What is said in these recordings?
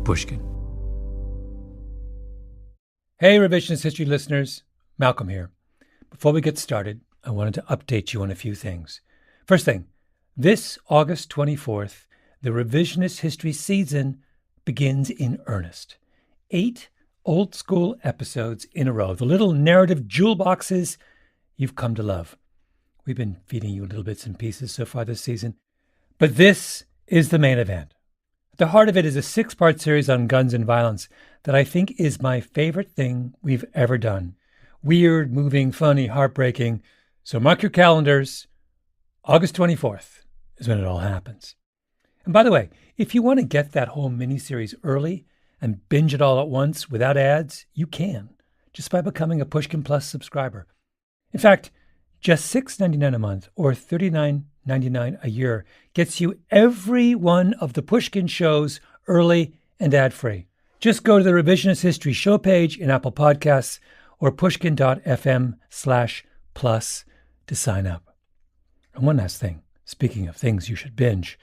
Pushkin. Hey, Revisionist History listeners. Malcolm here. Before we get started, I wanted to update you on a few things. First thing, this August 24th, the Revisionist History season begins in earnest. 8 old-school episodes in a row, the little narrative jewel boxes you've come to love. We've been feeding you little bits and pieces so far this season, but this is the main event. At the heart of it is a 6-part series on guns and violence that I think is my favorite thing we've ever done. Weird, moving, funny, heartbreaking. So mark your calendars. August 24th is when it all happens. And by the way, if you want to get that whole miniseries early and binge it all at once without ads, you can, just by becoming a Pushkin Plus subscriber. In fact, just $6.99 a month or $39.99 a year gets you every one of the Pushkin shows early and ad-free. Just go to the Revisionist History show page in Apple Podcasts or pushkin.fm/plus to sign up. And one last thing, speaking of things you should binge,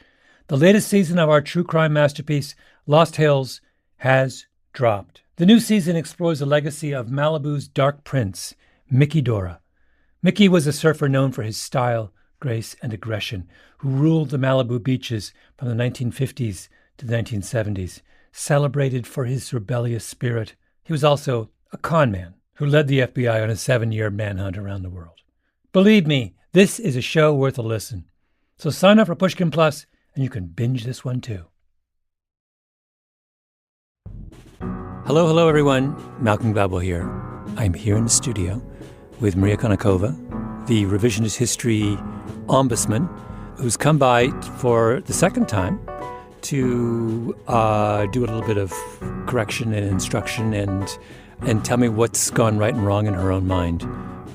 the latest season of our true crime masterpiece, Lost Hills, has dropped. The new season explores the legacy of Malibu's Dark Prince, Mickey Dora. Mickey was a surfer known for his style, grace, and aggression, who ruled the Malibu beaches from the 1950s to the 1970s. Celebrated for his rebellious spirit, he was also a con man who led the FBI on a 7-year manhunt around the world. Believe me, this is a show worth a listen. So sign up for Pushkin Plus, and you can binge this one too. Hello, everyone. Malcolm Gladwell here. I'm here in the studio with Maria Konnikova, the Revisionist History ombudsman, who's come by for the second time to do a little bit of correction and instruction and tell me what's gone right and wrong in her own mind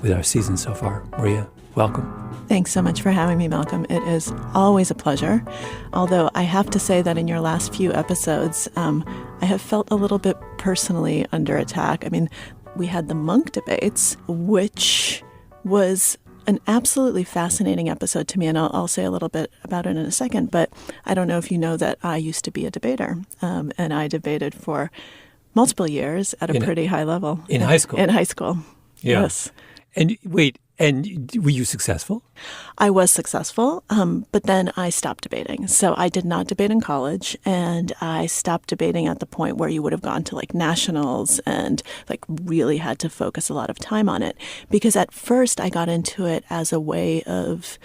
with our season so far. Maria, welcome. Thanks so much for having me, Malcolm. It is always a pleasure. Although I have to say that in your last few episodes, I have felt a little bit personally under attack. I mean, we had the monk debates, which was an absolutely fascinating episode to me, and I'll say a little bit about it in a second, but I don't know if you know that I used to be a debater, and I debated for multiple years at a pretty high level. In high school? In high school, yeah. Yes. And wait, and were you successful? I was successful, but then I stopped debating. So I did not debate in college, and I stopped debating at the point where you would have gone to like nationals and like really had to focus a lot of time on it. Because at first I got into it as a way of,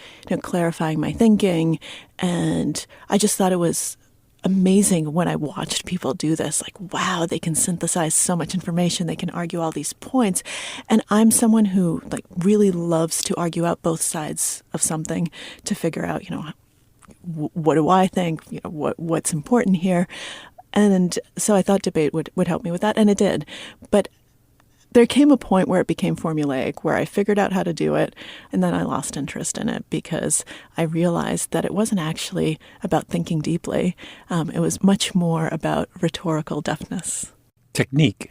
clarifying my thinking, and I just thought it was amazing when I watched people do this. Like, wow, they can synthesize so much information. They can argue all these points. And I'm someone who like really loves to argue out both sides of something to figure out, what do I think? What's important here? And so I thought debate would help me with that. And it did. But there came a point where it became formulaic, where I figured out how to do it, and then I lost interest in it because I realized that it wasn't actually about thinking deeply. It was much more about rhetorical deftness. Technique,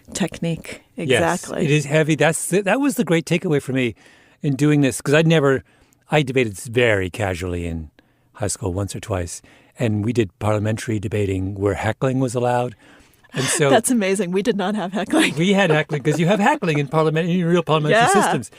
exactly. Yes, it is heavy. That was the great takeaway for me in doing this, because I debated very casually in high school once or twice, and we did parliamentary debating where heckling was allowed. And so that's amazing. We did not have heckling. We had heckling because you have heckling in real parliamentary systems.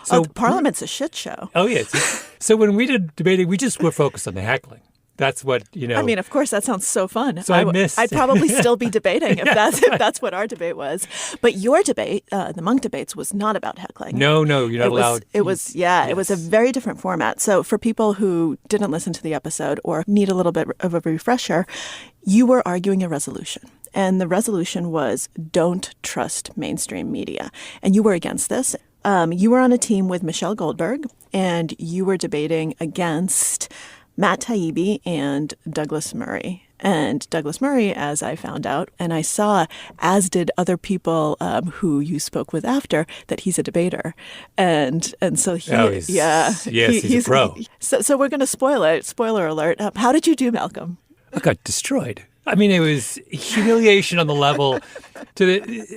So Parliament's a shit show. Oh, yes. So when we did debating, we just were focused on the heckling. That's what, I mean, of course, that sounds so fun. So I'd probably still be debating if that's what our debate was. But your debate, the monk debates, was not about heckling. No, you're not allowed. It was a very different format. So for people who didn't listen to the episode or need a little bit of a refresher, you were arguing a resolution. And the resolution was don't trust mainstream media. And you were against this. You were on a team with Michelle Goldberg, and you were debating against Matt Taibbi and Douglas Murray. And Douglas Murray, as I found out, and I saw, as did other people who you spoke with after, that he's a debater. And so he's a pro. So we're going to spoil it. Spoiler alert. How did you do, Malcolm? I got destroyed. I mean, it was humiliation on the level.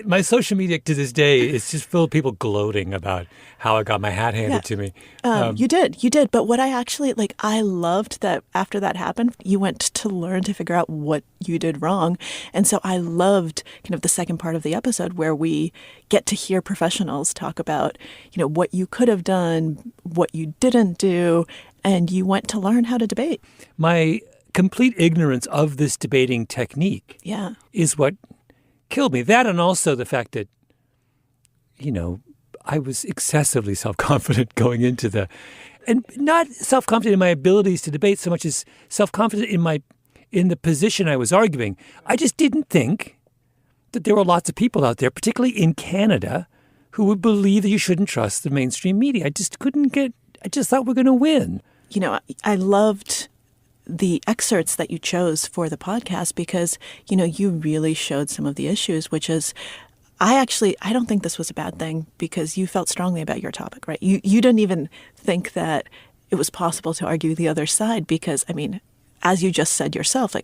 My social media to this day is just full of people gloating about how I got my hat handed to me. You did. But what I actually, I loved that after that happened, you went to learn to figure out what you did wrong. And so I loved kind of the second part of the episode where we get to hear professionals talk about, what you could have done, what you didn't do, and you went to learn how to debate. My complete ignorance of this debating technique is what killed me. That, and also the fact that, I was excessively self-confident going into and not self-confident in my abilities to debate so much as self-confident in the position I was arguing. I just didn't think that there were lots of people out there, particularly in Canada, who would believe that you shouldn't trust the mainstream media. I just thought we're going to win. I loved the excerpts that you chose for the podcast because, you really showed some of the issues, which is, I don't think this was a bad thing because you felt strongly about your topic, right? You didn't even think that it was possible to argue the other side because, as you just said yourself,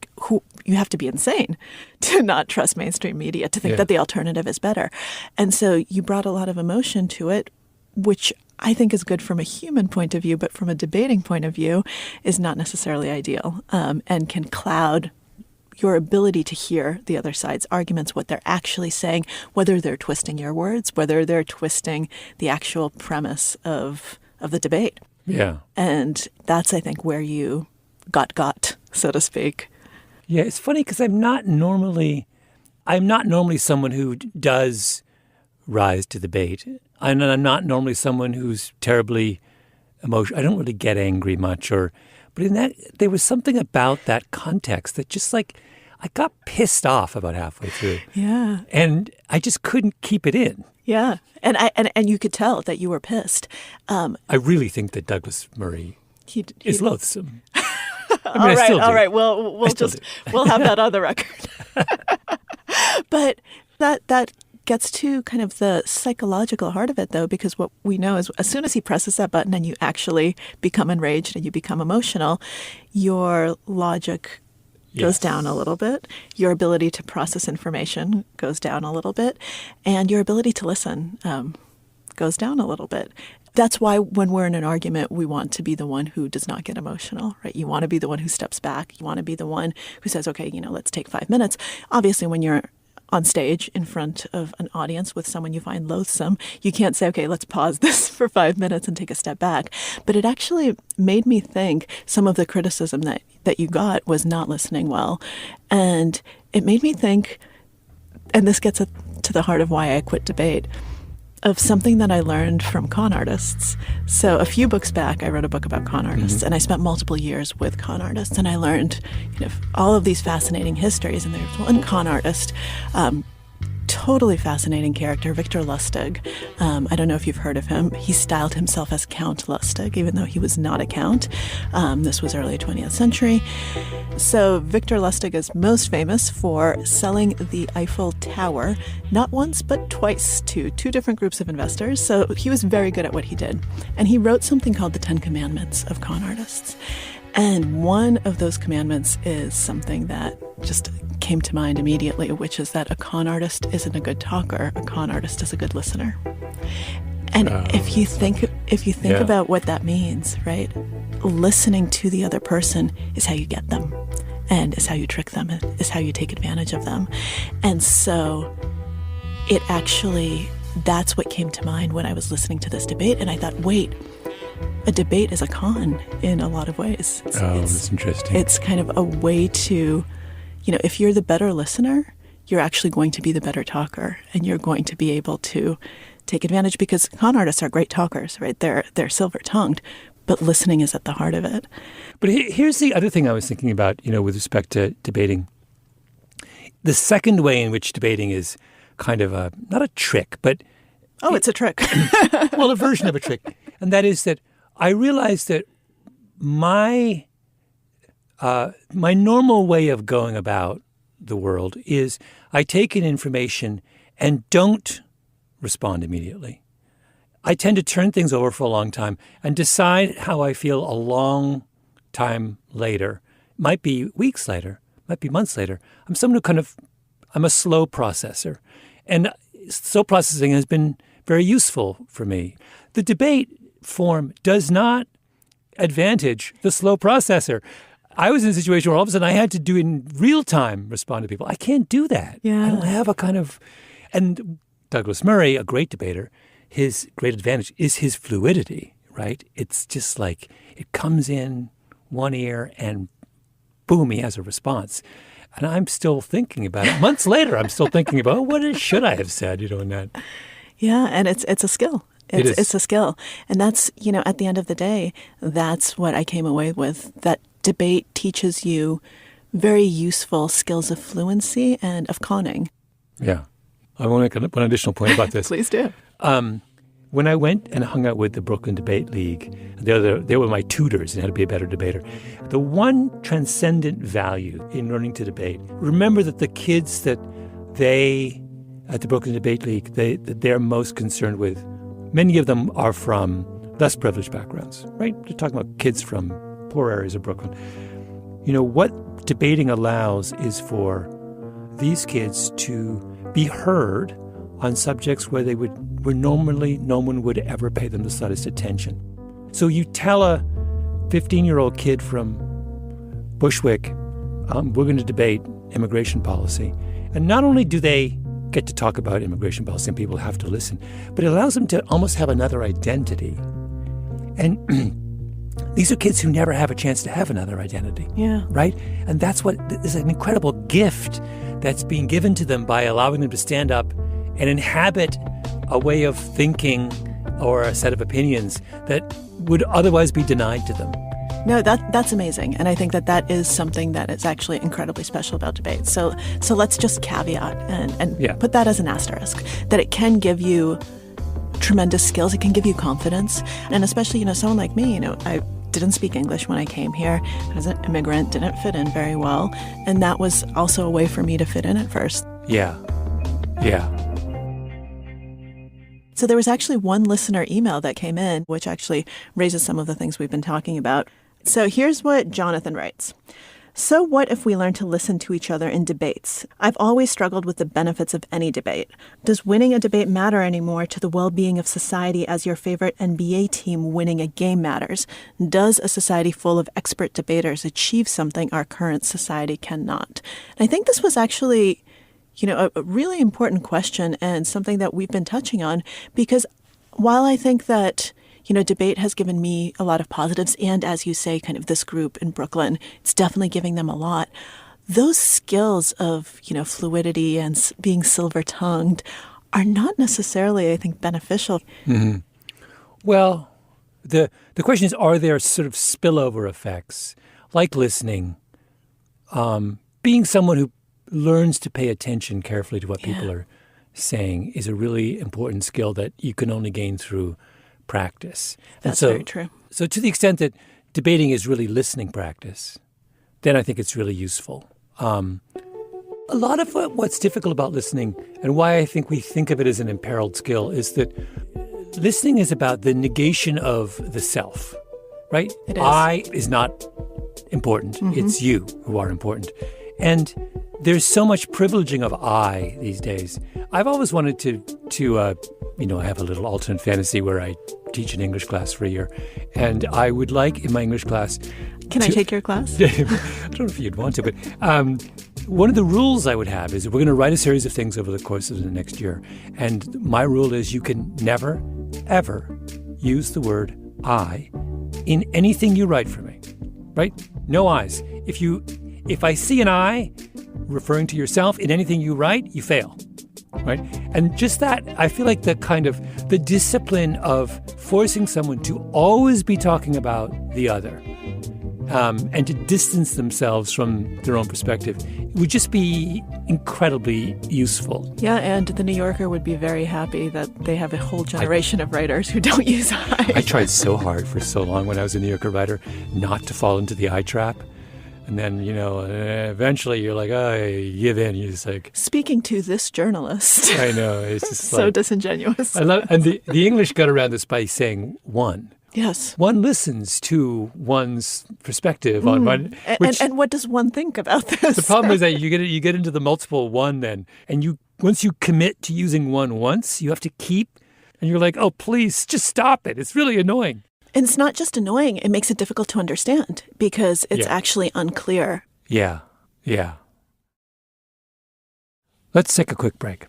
you have to be insane to not trust mainstream media, to think that the alternative is better. And so you brought a lot of emotion to it, which I think is good from a human point of view, but from a debating point of view is not necessarily ideal, and can cloud your ability to hear the other side's arguments, what they're actually saying, whether they're twisting your words, whether they're twisting the actual premise of the debate. Yeah. And that's, I think, where you got, so to speak. Yeah, it's funny because I'm not normally someone who does rise to debate. I'm not normally someone who's terribly emotional. I don't really get angry much, but in that there was something about that context that just I got pissed off about halfway through. Yeah. And I just couldn't keep it in. Yeah. And you could tell that you were pissed. I really think that Douglas Murray is loathsome. All right. We'll have that on the record. But that gets to kind of the psychological heart of it, though, because what we know is as soon as he presses that button and you actually become enraged and you become emotional, your logic goes down a little bit, your ability to process information goes down a little bit, and your ability to listen goes down a little bit. That's why when we're in an argument, we want to be the one who does not get emotional, right? You want to be the one who steps back. You want to be the one who says, okay, let's take 5 minutes. Obviously, when you're on stage in front of an audience with someone you find loathsome, you can't say, okay, let's pause this for 5 minutes and take a step back. But it actually made me think some of the criticism that you got was not listening well. And it made me think, and this gets to the heart of why I quit debate, of something that I learned from con artists. So a few books back, I wrote a book about con artists, and I spent multiple years with con artists, and I learned all of these fascinating histories. And there's one con artist, totally fascinating character, Victor Lustig. I don't know if you've heard of him. He styled himself as Count Lustig, even though he was not a count. This was early 20th century. So Victor Lustig is most famous for selling the Eiffel Tower, not once, but twice to two different groups of investors. So he was very good at what he did. And he wrote something called the 10 Commandments of con artists. And one of those commandments is something that just came to mind immediately, which is that a con artist isn't a good talker. A con artist is a good listener. And if you think about what that means, right? Listening to the other person is how you get them, and is how you trick them, and is how you take advantage of them. And so that's what came to mind when I was listening to this debate. And I thought, wait, a debate is a con in a lot of ways. That's interesting. It's kind of a way to, if you're the better listener, you're actually going to be the better talker, and you're going to be able to take advantage, because con artists are great talkers, right? They're silver-tongued, but listening is at the heart of it. But here's the other thing I was thinking about, with respect to debating. The second way in which debating is kind of not a trick, but... Oh, it's a trick. Well, a version of a trick. And that is that I realized that my normal way of going about the world is I take in information and don't respond immediately. I tend to turn things over for a long time and decide how I feel a long time later. Might be weeks later, might be months later, I'm someone who I'm a slow processor. And slow processing has been very useful for me. The debate form does not advantage the slow processor. I was in a situation where all of a sudden I had to do in real time respond to people. I can't do that. Yeah. I don't have and Douglas Murray, a great debater, his great advantage is his fluidity, right? It's just like it comes in one ear and boom, he has a response. And I'm still thinking about it. Months later, I'm still thinking about, should I have said, in that. Yeah, and it's a skill. It's a skill. And that's, at the end of the day, that's what I came away with, that debate teaches you very useful skills of fluency and of conning. Yeah. I want to make one additional point about this. Please do. When I went and hung out with the Brooklyn Debate League, they were my tutors in how to be a better debater. The one transcendent value in learning to debate, remember that the kids that at the Brooklyn Debate League, that they're most concerned with, many of them are from less privileged backgrounds, right? They're talking about kids from poor areas of Brooklyn. What debating allows is for these kids to be heard on subjects where normally no one would ever pay them the slightest attention. So you tell a 15-year-old kid from Bushwick, we're going to debate immigration policy. And not only do they get to talk about immigration policy and people have to listen, but it allows them to almost have another identity. And these are kids who never have a chance to have another identity. Yeah. Right? And that's what is an incredible gift that's being given to them by allowing them to stand up and inhabit a way of thinking or a set of opinions that would otherwise be denied to them. No, that's amazing. And I think that is something that is actually incredibly special about debate. So let's just caveat and put that as an asterisk, that it can give you tremendous skills. It can give you confidence. And especially, someone like me, I didn't speak English when I came here. I was an immigrant, didn't fit in very well. And that was also a way for me to fit in at first. Yeah. So there was actually one listener email that came in, which actually raises some of the things we've been talking about. So here's what Jonathan writes. So what if we learn to listen to each other in debates? I've always struggled with the benefits of any debate. Does winning a debate matter anymore to the well-being of society as your favorite NBA team winning a game matters? Does a society full of expert debaters achieve something our current society cannot? And I think this was actually a really important question and something that we've been touching on, because while I think that, debate has given me a lot of positives, and as you say, kind of this group in Brooklyn, it's definitely giving them a lot. Those skills of, fluidity and being silver-tongued are not necessarily, I think, beneficial. Mm-hmm. Well, the question is, are there sort of spillover effects, like listening, being someone who learns to pay attention carefully to what people are saying is a really important skill that you can only gain through practice. That's very true. So to the extent that debating is really listening practice, then I think it's really useful. A lot of what's difficult about listening and why I think we think of it as an imperiled skill is that listening is about the negation of the self, right? It is. I is not important. Mm-hmm. It's you who are important. And there's so much privileging of I these days. I've always wanted to I have a little alternate fantasy where I teach an English class for a year. And I would like in my English class... Can I take your class? I don't know if you'd want to, but one of the rules I would have is we're going to write a series of things over the course of the next year. And my rule is you can never, ever use the word I in anything you write for me, right? No I's. If I see an I referring to yourself in anything you write, you fail, right? And just that, I feel like the discipline of forcing someone to always be talking about the other and to distance themselves from their own perspective would just be incredibly useful. Yeah, and the New Yorker would be very happy that they have a whole generation of writers who don't use I. I tried so hard for so long when I was a New Yorker writer not to fall into the I trap. And then, eventually you're like, oh, you give in. You're just like... Speaking to this journalist. I know. It's just so disingenuous. And the English got around this by saying one. Yes. One listens to one's perspective on one. And what does one think about this? The problem is that you get into the multiple one then, and once you commit to using one once, you have to keep, and you're like, oh, please, just stop it. It's really annoying. And it's not just annoying, it makes it difficult to understand because it's actually unclear. Yeah. Let's take a quick break.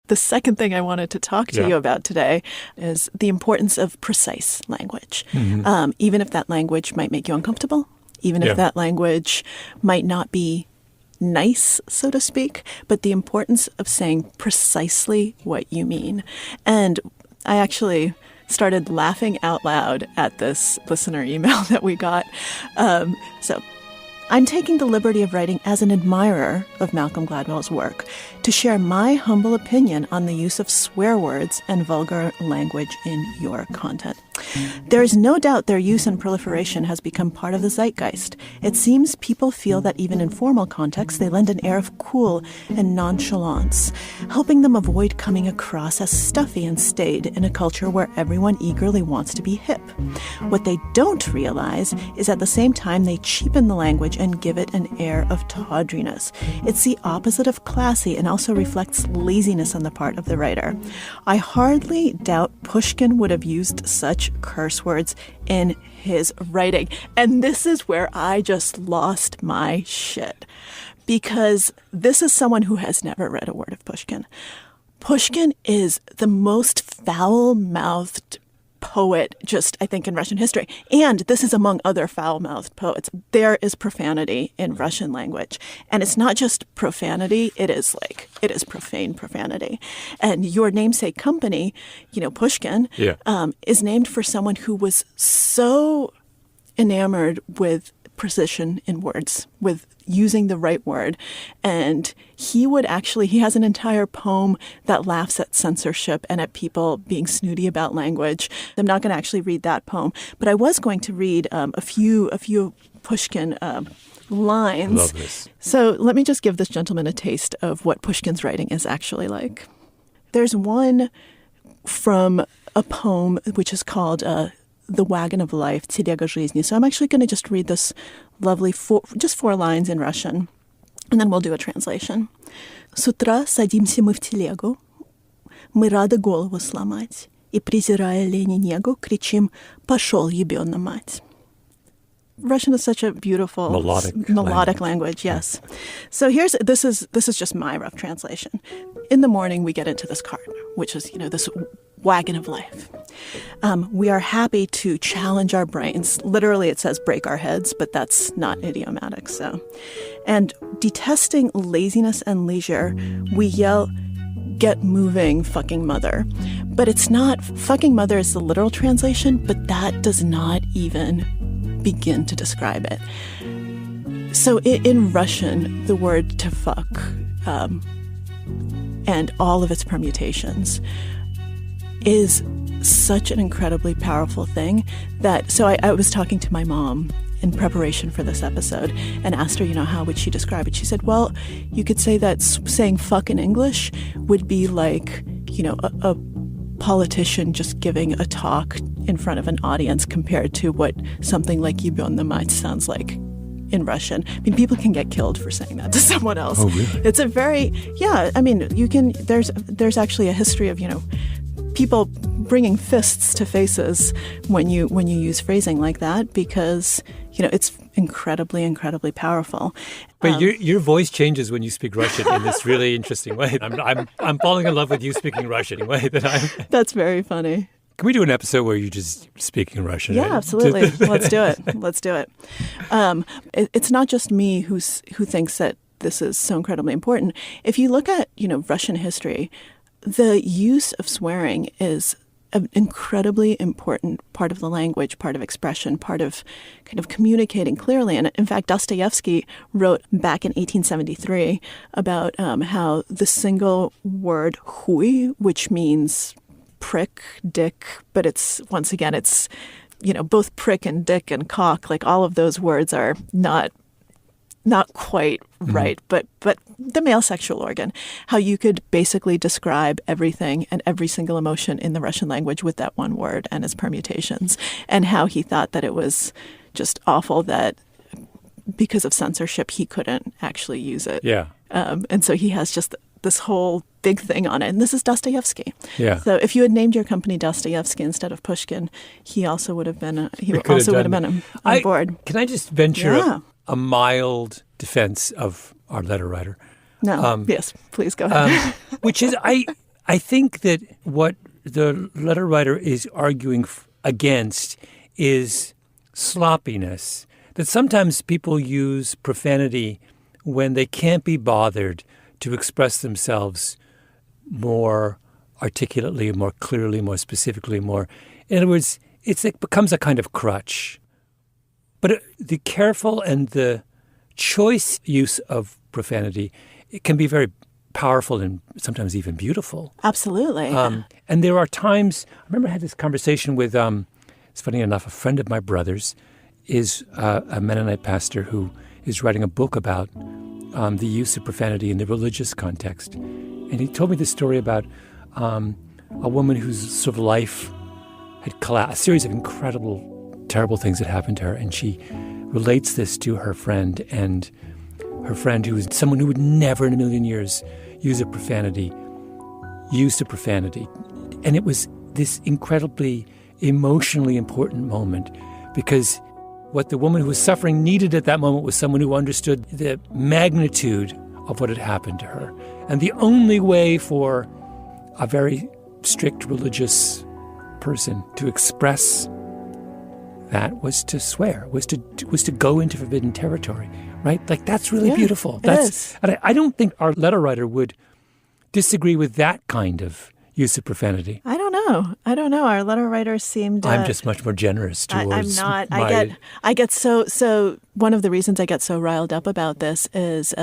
The second thing I wanted to talk to you about today is the importance of precise language. Even if that language might make you uncomfortable, even if that language might not be nice, so to speak, but the importance of saying precisely what you mean. And I actually started laughing out loud at this listener email that we got. So I'm taking the liberty of writing as an admirer of Malcolm Gladwell's work to share my humble opinion on the use of swear words and vulgar language in your content. There is no doubt their use and proliferation has become part of the zeitgeist. It seems people feel that even in formal contexts, they lend an air of cool and nonchalance, helping them avoid coming across as stuffy and staid in a culture where everyone eagerly wants to be hip. What they don't realize is at the same time they cheapen the language and give it an air of tawdriness. It's the opposite of classy and also reflects laziness on the part of the writer. I hardly doubt Pushkin would have used such curse words in his writing. And this is where I just lost my shit. Because this is someone who has never read a word of Pushkin. Pushkin is the most foul-mouthed poet, just, I think, in Russian history. And this is among other foul-mouthed poets. There is profanity in Russian language. And it's not just profanity, it is profane profanity. And your namesake company, Pushkin, is named for someone who was so enamored with precision in words, with using the right word. And he has an entire poem that laughs at censorship and at people being snooty about language. I'm not going to actually read that poem, but I was going to read a few Pushkin lines. Love this. So let me just give this gentleman a taste of what Pushkin's writing is actually like. There's one from a poem which is called The Wagon of Life, Телега жизни. So I'm actually going to just read this lovely just 4 lines in Russian, and then we'll do a translation. С утра садимся мы в телегу, мы рады голову сломать, и, презирая лень и негу, кричим «Пошел, ебёна мать». Russian is such a beautiful melodic language. Yes. So this is just my rough translation. In the morning, we get into this cart, which is, this wagon of life. We are happy to challenge our brains. Literally, it says break our heads, but that's not idiomatic. So, and detesting laziness and leisure, we yell, "Get moving, fucking mother." But it's not, fucking mother is the literal translation, but that does not even begin to describe it. So in Russian, the word to fuck and all of its permutations is such an incredibly powerful thing that, so I was talking to my mom in preparation for this episode and asked her, how would she describe it? She said, well, you could say that saying fuck in English would be like, a politician just giving a talk in front of an audience compared to what something like "ебёна мать" sounds like in Russian. I mean, people can get killed for saying that to someone else. Oh, really? It's a very, there's actually a history of, people bringing fists to faces when you use phrasing like that, because, it's incredibly, incredibly powerful. But your voice changes when you speak Russian in this really interesting way. I'm falling in love with you speaking Russian in a way that I'm... That's very funny. Can we do an episode where you're just speaking Russian? Yeah, absolutely. Let's do it. It's not just me who thinks that this is so incredibly important. If you look at, Russian history, the use of swearing is an incredibly important part of the language, part of expression, part of kind of communicating clearly. And in fact, Dostoevsky wrote back in 1873 about how the single word "huy," which means prick, dick, but it's both prick and dick and cock, like all of those words are not not quite right, but the male sexual organ, how you could basically describe everything and every single emotion in the Russian language with that one word and its permutations, and how he thought that it was just awful that because of censorship, he couldn't actually use it. Yeah. And so he has just this whole big thing on it. And this is Dostoevsky. Yeah. So if you had named your company Dostoevsky instead of Pushkin, he also would have been on board. Can I just venture a mild defense of our letter writer? No. Yes, please go ahead. Which is, I think that what the letter writer is arguing against is sloppiness. That sometimes people use profanity when they can't be bothered to express themselves more articulately, more clearly, more specifically, more. In other words, it becomes a kind of crutch. But the careful and the choice use of profanity, it can be very powerful and sometimes even beautiful. Absolutely. And there are times, I remember I had this conversation with, it's funny enough, a friend of my brother's is a Mennonite pastor who is writing a book about the use of profanity in the religious context. And he told me this story about a woman whose sort of life had collapsed, a series of incredible, terrible things had happened to her. And she relates this to her friend, and her friend, who was someone who would never in a million years use a profanity, used a profanity. And it was this incredibly emotionally important moment, because what the woman who was suffering needed at that moment was someone who understood the magnitude of what had happened to her. And the only way for a very strict religious person to express that was to swear, was to go into forbidden territory, right? Like, that's really beautiful. And I don't think our letter writer would disagree with that kind of use of profanity. I don't know. Our letter writer seemed. I'm just much more generous towards. I'm not. I get so. One of the reasons I get so riled up about this is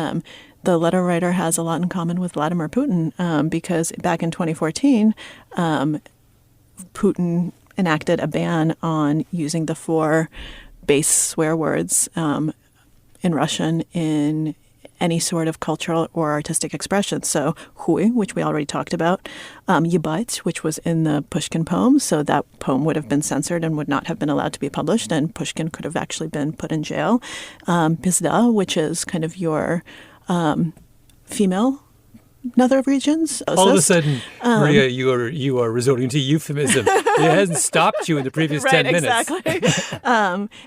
the letter writer has a lot in common with Vladimir Putin, because back in 2014, Putin enacted a ban on using the 4 base swear words in Russian in any sort of cultural or artistic expression. So, hui, which we already talked about, yebait, which was in the Pushkin poem, so that poem would have been censored and would not have been allowed to be published, and Pushkin could have actually been put in jail. Pizda, which is kind of your female nether regions. All of a sudden, Maria, you are resorting to euphemism. It hasn't stopped you in the previous 10 minutes. Exactly.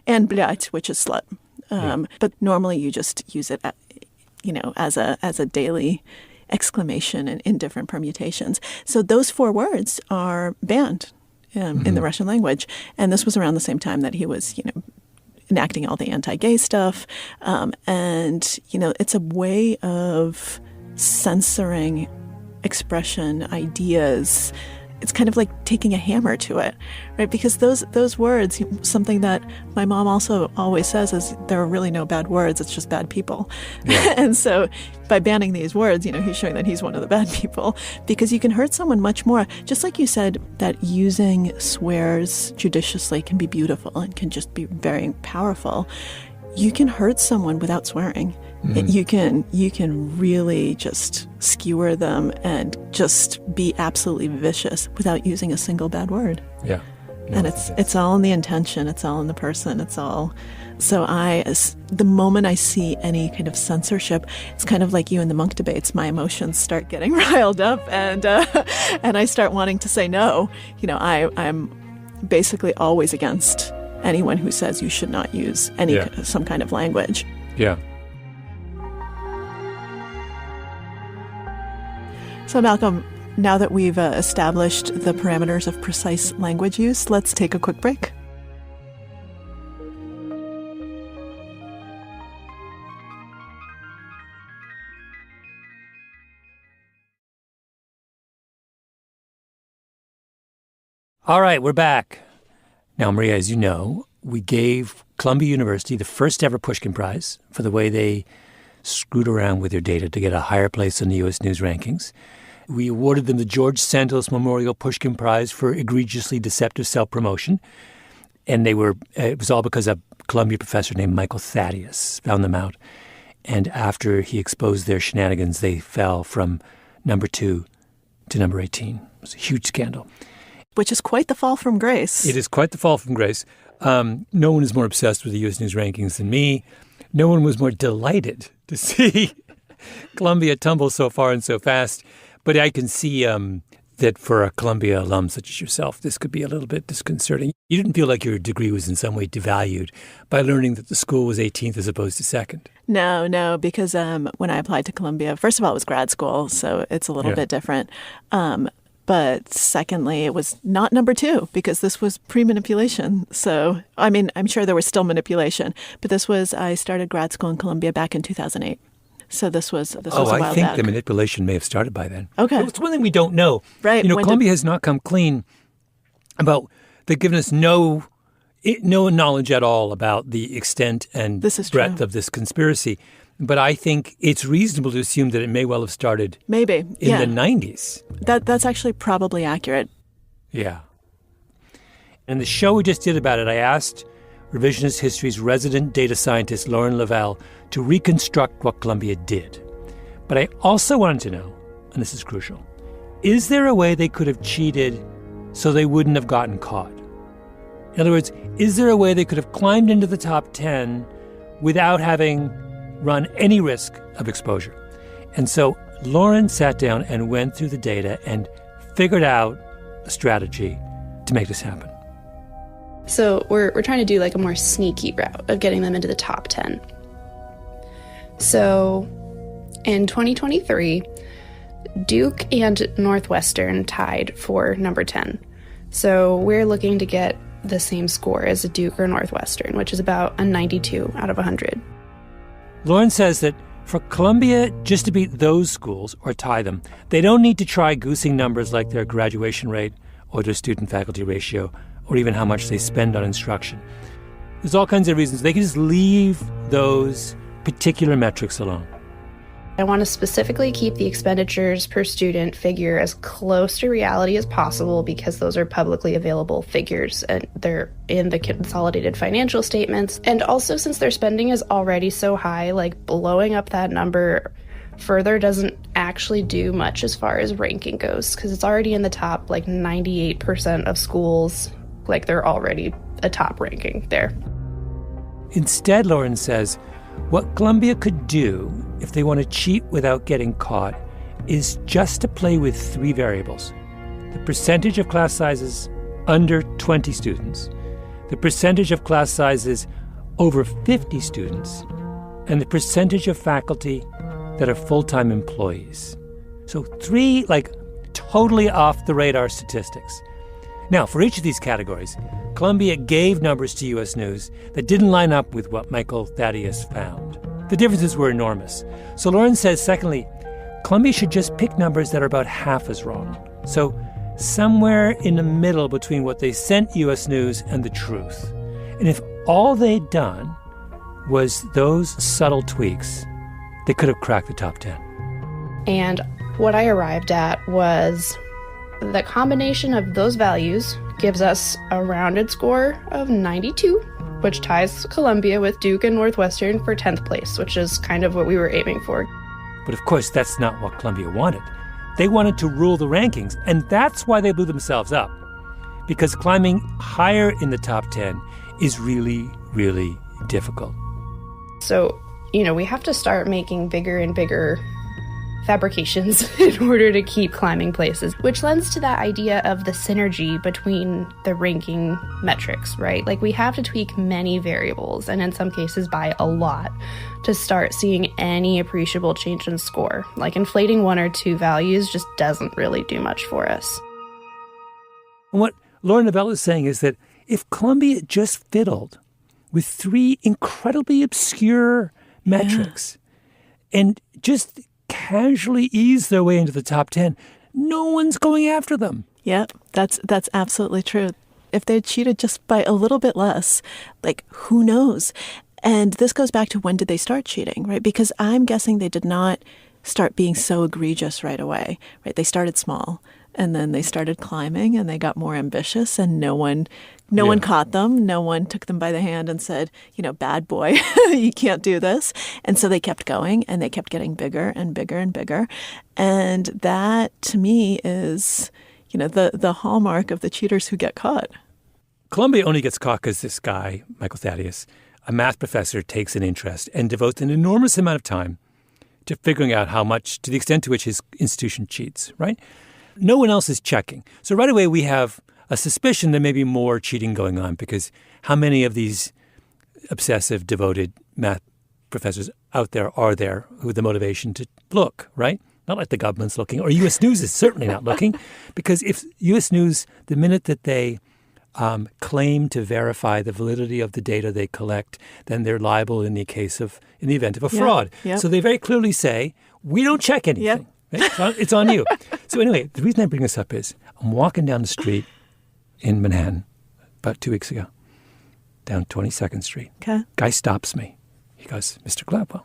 And blyat, which is slut. But normally you just use it as a daily exclamation in different permutations. So those 4 words are banned in the Russian language. And this was around the same time that he was, enacting all the anti-gay stuff. And it's a way of censoring expression, ideas. It's kind of like taking a hammer to it, right? Because those words, something that my mom also always says is there are really no bad words, it's just bad people. Yeah. And so by banning these words, he's showing that he's one of the bad people, because you can hurt someone much more. Just like you said, that using swears judiciously can be beautiful and can just be very powerful. You can hurt someone without swearing. Mm-hmm. You can really just skewer them and just be absolutely vicious without using a single bad word. Yeah. No, and it's all in the intention. It's all in the person. It's all. So the moment I see any kind of censorship, it's kind of like you in the monk debates. My emotions start getting riled up, and I start wanting to say no. I'm basically always against anyone who says you should not use some kind of language. Yeah. So, Malcolm, now that we've established the parameters of precise language use, let's take a quick break. All right, we're back. Now, Maria, as you know, we gave Columbia University the first ever Pushkin Prize for the way they screwed around with their data to get a higher place on the U.S. News rankings. We awarded them the George Santos Memorial Pushkin Prize for egregiously deceptive self-promotion. And it was all because a Columbia professor named Michael Thaddeus found them out. And after he exposed their shenanigans, they fell from number 2 to number 18. It was a huge scandal. Which is quite the fall from grace. It is quite the fall from grace. No one is more obsessed with the U.S. News rankings than me. No one was more delighted to see Columbia tumble so far and so fast. But I can see that for a Columbia alum such as yourself, this could be a little bit disconcerting. You didn't feel like your degree was in some way devalued by learning that the school was 18th as opposed to 2nd. No, because when I applied to Columbia, first of all, it was grad school, so it's a little bit different. But secondly, it was not number 2 because this was pre-manipulation. So, I mean, I'm sure there was still manipulation, but I started grad school in Columbia back in 2008. So this was a while back. I think the manipulation may have started by then. Okay. It's one thing we don't know. Right. Columbia has not come clean about, they've given us no knowledge at all about the extent and breadth of this conspiracy. But I think it's reasonable to assume that it may well have started in the 90s. That's actually probably accurate. Yeah. And the show we just did about it, I asked Revisionist History's resident data scientist, Lauren Lavelle, to reconstruct what Columbia did. But I also wanted to know, and this is crucial, is there a way they could have cheated so they wouldn't have gotten caught? In other words, is there a way they could have climbed into the top 10 without having run any risk of exposure? And so Lauren sat down and went through the data and figured out a strategy to make this happen. So we're trying to do like a more sneaky route of getting them into the top 10. So in 2023, Duke and Northwestern tied for number 10. So we're looking to get the same score as a Duke or Northwestern, which is about a 92 out of 100. Lauren says that for Columbia just to beat those schools or tie them, they don't need to try goosing numbers like their graduation rate or their student-faculty ratio or even how much they spend on instruction. There's all kinds of reasons. They can just leave those particular metrics alone. I want to specifically keep the expenditures per student figure as close to reality as possible because those are publicly available figures and they're in the consolidated financial statements. And also since their spending is already so high, like blowing up that number further doesn't actually do much as far as ranking goes because it's already in the top like 98% of schools. Like they're already a top ranking there. Instead, Lauren says, what Columbia could do if they want to cheat without getting caught is just to play with 3 variables. The percentage of class sizes under 20 students, the percentage of class sizes over 50 students, and the percentage of faculty that are full-time employees. So 3, totally off-the-radar statistics. Now, for each of these categories, Columbia gave numbers to U.S. News that didn't line up with what Michael Thaddeus found. The differences were enormous. So Lauren says, secondly, Columbia should just pick numbers that are about half as wrong. So somewhere in the middle between what they sent U.S. News and the truth. And if all they'd done was those subtle tweaks, they could have cracked the top 10. And what I arrived at was the combination of those values gives us a rounded score of 92, which ties Columbia with Duke and Northwestern for 10th place, which is kind of what we were aiming for. But of course, that's not what Columbia wanted. They wanted to rule the rankings, and that's why they blew themselves up. Because climbing higher in the top 10 is really, really difficult. So, we have to start making bigger and bigger fabrications in order to keep climbing places, which lends to that idea of the synergy between the ranking metrics, right? Like we have to tweak many variables, and in some cases by a lot, to start seeing any appreciable change in score. Like inflating 1 or 2 values just doesn't really do much for us. And what Lauren Lavelle is saying is that if Columbia just fiddled with 3 incredibly obscure metrics and just casually ease their way into the top 10, no one's going after them. Yeah, that's absolutely true. If they cheated just by a little bit less, who knows? And this goes back to when did they start cheating, right? Because I'm guessing they did not start being so egregious right away, right? They started small and then they started climbing and they got more ambitious and no one No one caught them. No one took them by the hand and said, bad boy, you can't do this. And so they kept going, and they kept getting bigger and bigger and bigger. And that, to me, is, the hallmark of the cheaters who get caught. Columbia only gets caught because this guy, Michael Thaddeus, a math professor, takes an interest and devotes an enormous amount of time to figuring out how much, to the extent to which his institution cheats, right? No one else is checking. So right away we have a suspicion there may be more cheating going on, because how many of these obsessive, devoted math professors out there are there who have the motivation to look, right? Not like the government's looking, or U.S. News is certainly not looking, because if U.S. News, the minute that they claim to verify the validity of the data they collect, then they're liable in the event of a fraud. Yep. So they very clearly say, we don't check anything. Yep. Right? It's on you. So anyway, the reason I bring this up is I'm walking down the street in Manhattan about 2 weeks ago, down 22nd Street. Okay. Guy stops me. He goes, Mr. Gladwell.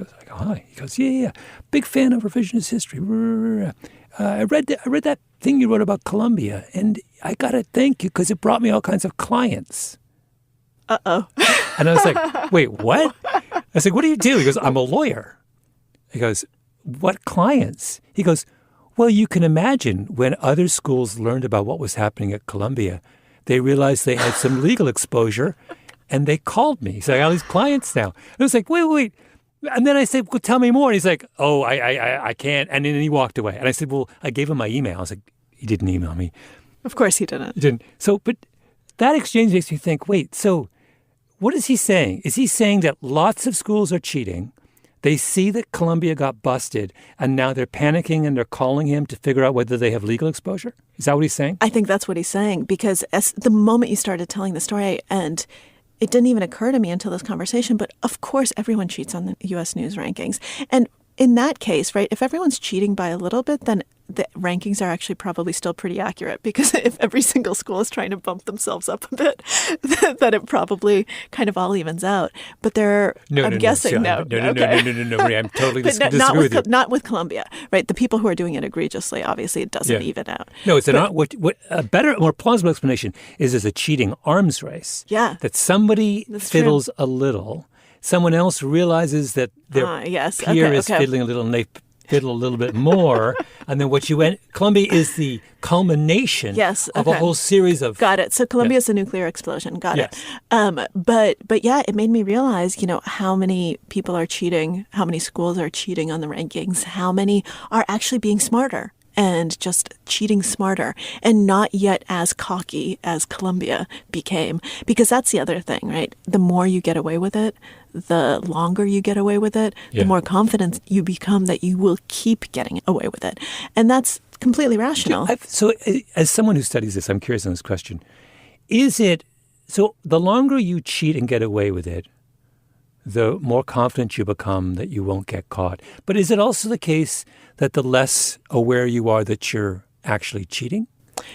I go, hi. He goes, yeah. Big fan of revisionist history. I read that thing you wrote about Columbia, and I got to thank you because it brought me all kinds of clients. Uh-oh. And I was like, wait, what? I was like, what do you do? He goes, I'm a lawyer. He goes, what clients? He goes, well, you can imagine when other schools learned about what was happening at Columbia, they realized they had some legal exposure, and they called me. So I got all these clients now. And I was like, wait. And then I said, well, tell me more. And he's like, oh, I can't. And then he walked away. And I said, well, I gave him my email. I was like, he didn't email me. Of course he didn't. He didn't. So, but that exchange makes me think, wait, so what is he saying? Is he saying that lots of schools are cheating? They see that Columbia got busted, and now they're panicking and they're calling him to figure out whether they have legal exposure? Is that what he's saying? I think that's what he's saying, because as the moment you started telling the story, and it didn't even occur to me until this conversation, but of course everyone cheats on the U.S. News rankings. And in that case, right, if everyone's cheating by a little bit, then the rankings are actually probably still pretty accurate, because if every single school is trying to bump themselves up a bit, then it probably kind of all evens out. But I'm guessing no. No, Maria, I'm totally disagree with you. Not with Columbia, right? The people who are doing it egregiously, obviously, it doesn't even out. No, it's not. What a better, more plausible explanation is there's a cheating arms race. Yeah, that somebody fiddles a little, someone else realizes that their peer is fiddling a little, and they fiddle a little bit more, and then Columbia is the culmination of a whole series of... Got it. So Columbia is the nuclear explosion. Got it. But yeah, it made me realize, how many people are cheating, how many schools are cheating on the rankings, how many are actually being smarter and just cheating smarter, and not yet as cocky as Columbia became. Because that's the other thing, right? The more you get away with it, the longer you get away with it, the more confident you become that you will keep getting away with it. And that's completely rational. So as someone who studies this, I'm curious on this question. So the longer you cheat and get away with it, the more confident you become that you won't get caught. But is it also the case that the less aware you are that you're actually cheating?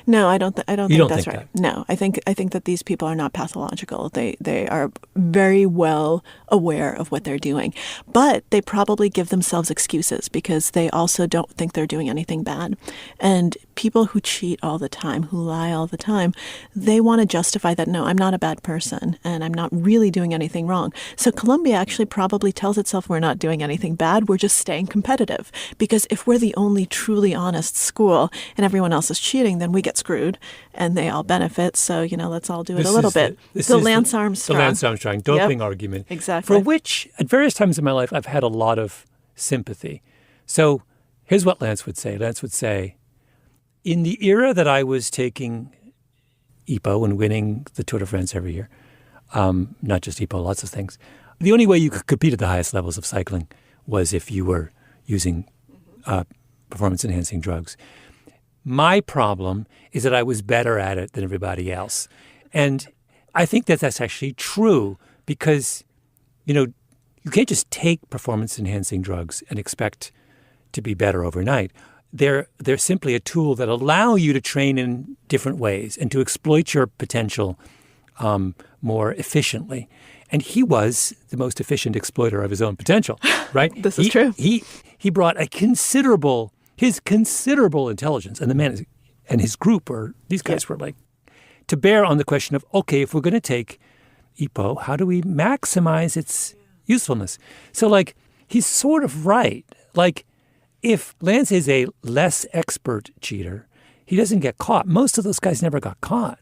No, I don't think that's right. That? No, I think that these people are not pathological. They are very well aware of what they're doing, but they probably give themselves excuses because they also don't think they're doing anything bad. And people who cheat all the time, who lie all the time, they want to justify that, no, I'm not a bad person and I'm not really doing anything wrong. So Columbia actually probably tells itself we're not doing anything bad, we're just staying competitive. Because if we're the only truly honest school and everyone else is cheating, then we get screwed and they all benefit. So, let's all do it a little bit. The Lance Armstrong doping argument. Exactly. For which, at various times in my life, I've had a lot of sympathy. So here's what Lance would say. Lance would say, in the era that I was taking EPO and winning the Tour de France every year, not just EPO, lots of things, the only way you could compete at the highest levels of cycling was if you were using performance-enhancing drugs. My problem is that I was better at it than everybody else. And I think that that's actually true because, you can't just take performance-enhancing drugs and expect to be better overnight. They're simply a tool that allow you to train in different ways and to exploit your potential more efficiently. And he was the most efficient exploiter of his own potential, right? This is true. He brought his considerable intelligence, and the man and his group these guys were like to bear on the question of, okay, if we're going to take EPO, how do we maximize its usefulness? So, like, he's sort of right. Like, if Lance is a less expert cheater, he doesn't get caught. Most of those guys never got caught.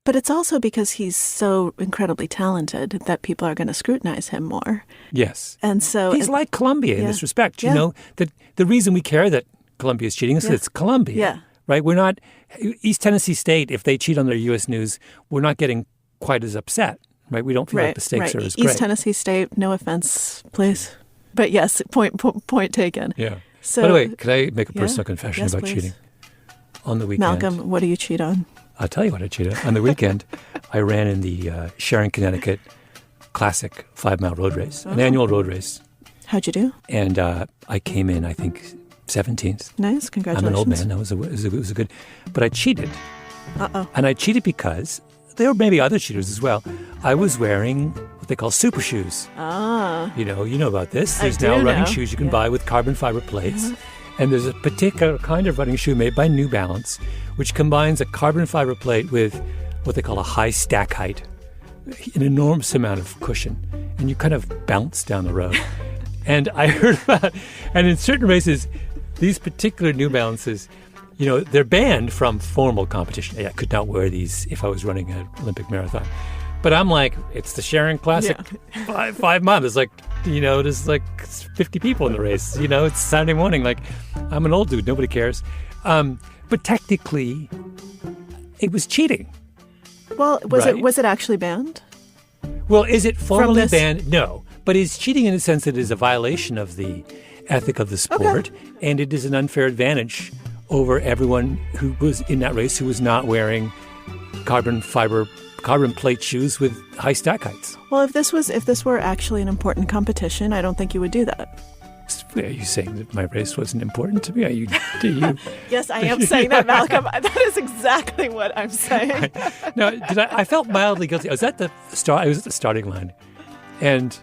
But it's also because he's so incredibly talented that people are going to scrutinize him more. Yes. And so he's like Columbia in this respect. You know, that the reason we care that Columbia is cheating is because it's Columbia. Yeah. Right? We're not East Tennessee State, if they cheat on their U.S. news, we're not getting quite as upset. Right? We don't feel like the stakes are as great. East Tennessee State, no offense, please. But yes, point taken. Yeah. So, by the way, could I make a personal confession about cheating? On the weekend. Malcolm, what do you cheat on? I'll tell you what I cheated on. On the weekend, I ran in the Sharon, Connecticut Classic 5-mile road race, an annual road race. How'd you do? And I came in, I think, 17th. Nice, congratulations. I'm an old man. It was a good. But I cheated. Uh-oh. And I cheated because there were maybe other cheaters as well. I was wearing what they call super shoes. Ah. You know about this. There's now running shoes you can buy with carbon fiber plates. And there's a particular kind of running shoe made by New Balance, which combines a carbon fiber plate with what they call a high stack height, an enormous amount of cushion, and you kind of bounce down the road. And I heard about, and in certain races, these particular New Balances, you know, they're banned from formal competition. I could not wear these if I was running an Olympic marathon. But I'm like, it's the Sharon Classic 5 mile. There's like 50 people in the race. You know, it's Saturday morning. Like, I'm an old dude. Nobody cares. But technically, it was cheating. Well, was it actually banned? Well, is it formally banned? No. But it's cheating in the sense that it is a violation of the ethic of the sport, and it is an unfair advantage over everyone who was in that race who was not wearing carbon plate shoes with high stack heights. Well, if this were actually an important competition, I don't think you would do that. Are you saying that my race wasn't important to me? Do you? Yes, I am saying that, Malcolm. That is exactly what I'm saying. I felt mildly guilty. I was at the starting line, and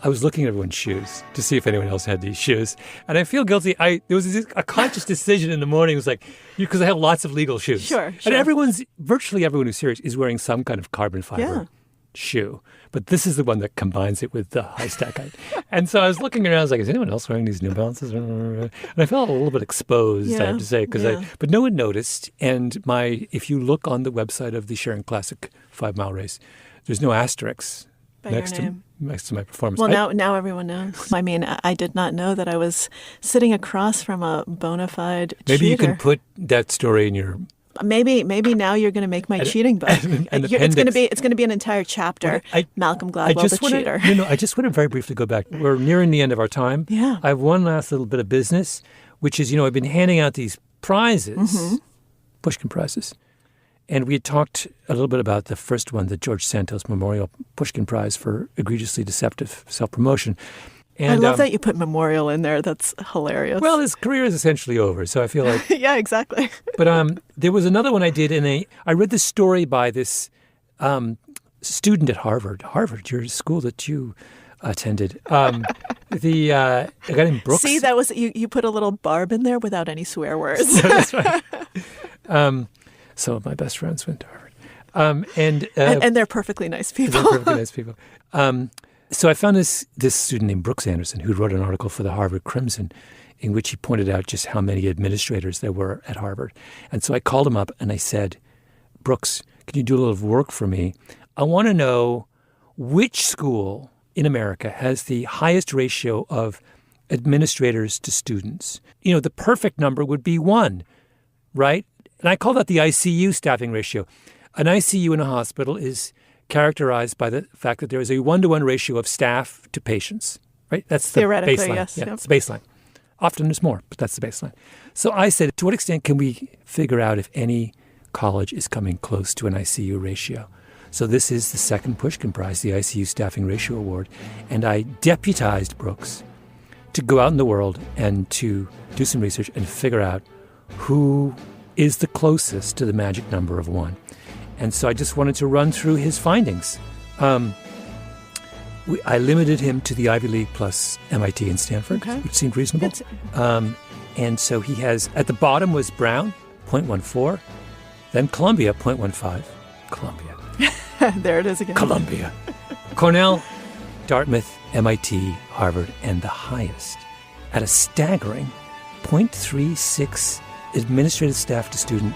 I was looking at everyone's shoes to see if anyone else had these shoes. And I feel guilty. There was a conscious decision in the morning. It was like, because I have lots of legal shoes. Sure. And virtually everyone who's serious is wearing some kind of carbon fiber shoe. But this is the one that combines it with the high stack height. And so I was looking around. I was like, is anyone else wearing these New Balances? And I felt a little bit exposed, I have to say. But no one noticed. And if you look on the website of the Sharon Classic 5-mile race, there's no asterisks next to my performance. Well, now everyone knows. I mean, I did not know that I was sitting across from a bona fide cheater. Maybe you can put that story in your... Maybe now you're going to make my cheating book. It's going to be an entire chapter. Malcolm Gladwell, the cheater. I just want to very briefly go back. We're nearing the end of our time. Yeah. I have one last little bit of business, which is, I've been handing out these prizes, Pushkin prizes. And we had talked a little bit about the first one, the George Santos Memorial Pushkin Prize for egregiously deceptive self-promotion. And, I love that you put memorial in there. That's hilarious. Well, his career is essentially over, so I feel like... Yeah, exactly. But there was another one I did, and I read this story by this student at Harvard, your school that you attended. A guy named Brooks. See, that was you put a little barb in there without any swear words. That's right. Some of my best friends went to Harvard. And they're perfectly nice people. So I found this student named Brooks Andersen who wrote an article for the Harvard Crimson in which he pointed out just how many administrators there were at Harvard. And so I called him up and I said, Brooks, can you do a little work for me? I want to know which school in America has the highest ratio of administrators to students. The perfect number would be 1, right? And I call that the ICU staffing ratio. An ICU in a hospital is characterized by the fact that there is a 1-to-1 ratio of staff to patients, right? That's the theoretically, baseline. yes. Yeah, that's the baseline. Often there's more, but that's the baseline. So I said, to what extent can we figure out if any college is coming close to an ICU ratio? So this is the second Pushkin Prize, the ICU Staffing Ratio Award. And I deputized Brooks to go out in the world and to do some research and figure out who is the closest to the magic number of 1. And so I just wanted to run through his findings. I limited him to the Ivy League plus MIT and Stanford, which seemed reasonable. And so he has, at the bottom was Brown, 0.14, then Columbia, 0.15, Columbia. There it is again. Columbia. Cornell, Dartmouth, MIT, Harvard, and the highest at a staggering 0.36 administrative staff to student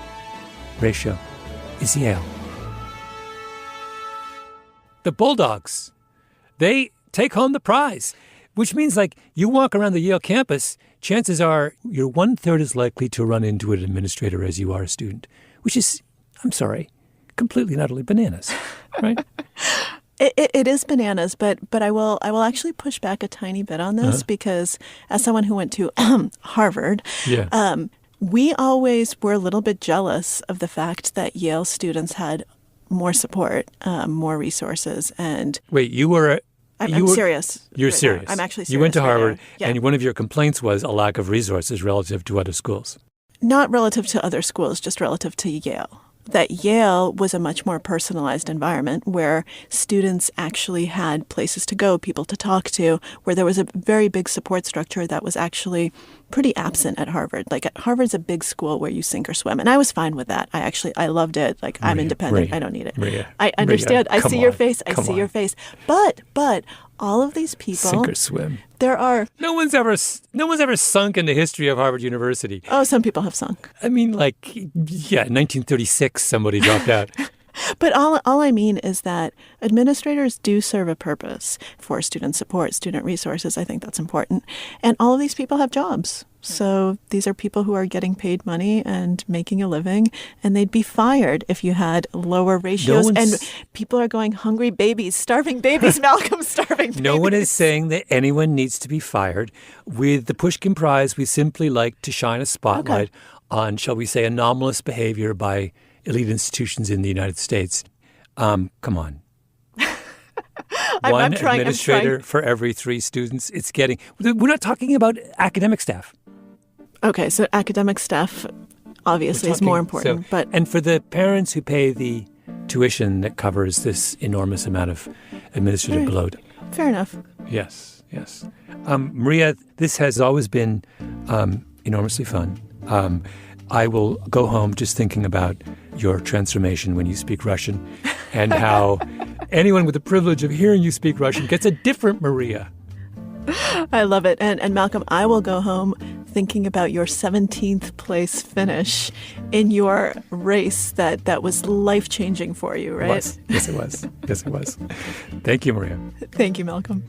ratio is Yale. The Bulldogs, they take home the prize, which means like you walk around the Yale campus, chances are you're 1/3 as likely to run into an administrator as you are a student, which is, I'm sorry, completely and utterly bananas, right? It is bananas, but I will actually push back a tiny bit on this because as someone who went to Harvard, we always were a little bit jealous of the fact that Yale students had more support, more resources, and wait, you were. I'm serious. You're right serious. now. I'm actually serious. You went to Harvard, Yeah. and one of your complaints was a lack of resources relative to other schools. Not relative to other schools, just relative to Yale. That Yale was a much more personalized environment where students actually had places to go, people to talk to, where there was a very big support structure that was actually pretty absent at Harvard. Like Harvard's a big school where you sink or swim. And I was fine with that. I loved it. Like I'm independent. I don't need it. I understand. I see your face. I see your face. But all of these people. Sink or swim. There are. No one's ever sunk in the history of Harvard University. Oh, some people have sunk. I mean, like, yeah, 1936, somebody dropped out. But all I mean is that administrators do serve a purpose for student support, student resources. I think that's important. And all of these people have jobs. So these are people who are getting paid money and making a living, and they'd be fired if you had lower ratios. And people are going, hungry babies, starving babies, Malcolm, starving babies. No one is saying that anyone needs to be fired. With the Pushkin Prize, we simply like to shine a spotlight on, shall we say, anomalous behavior by elite institutions in the United States. Come on. One administrator for every 3 students. It's getting. We're not talking about academic staff. Okay, so academic staff obviously is more important. And for the parents who pay the tuition that covers this enormous amount of administrative load. Fair enough. Yes. Maria, this has always been enormously fun. I will go home just thinking about your transformation when you speak Russian and how anyone with the privilege of hearing you speak Russian gets a different Maria. I love it. And Malcolm, I will go home thinking about your 17th place finish in your race that was life-changing for you, right? Yes, it was. Yes, it was. Thank you, Maria. Thank you, Malcolm.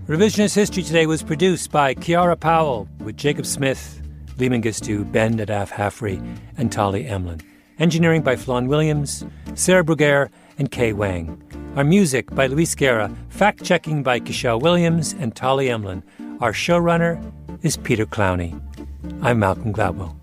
Revisionist History today was produced by Kiara Powell with Jacob Smith, Lehman Gistu, Ben Nadaf Haffrey, and Tali Emlin. Engineering by Flan Williams, Sarah Bruguer, and Kay Wang. Our music by Luis Guerra, fact-checking by Kishel Williams and Tali Emlin. Our showrunner is Peter Clowney. I'm Malcolm Gladwell.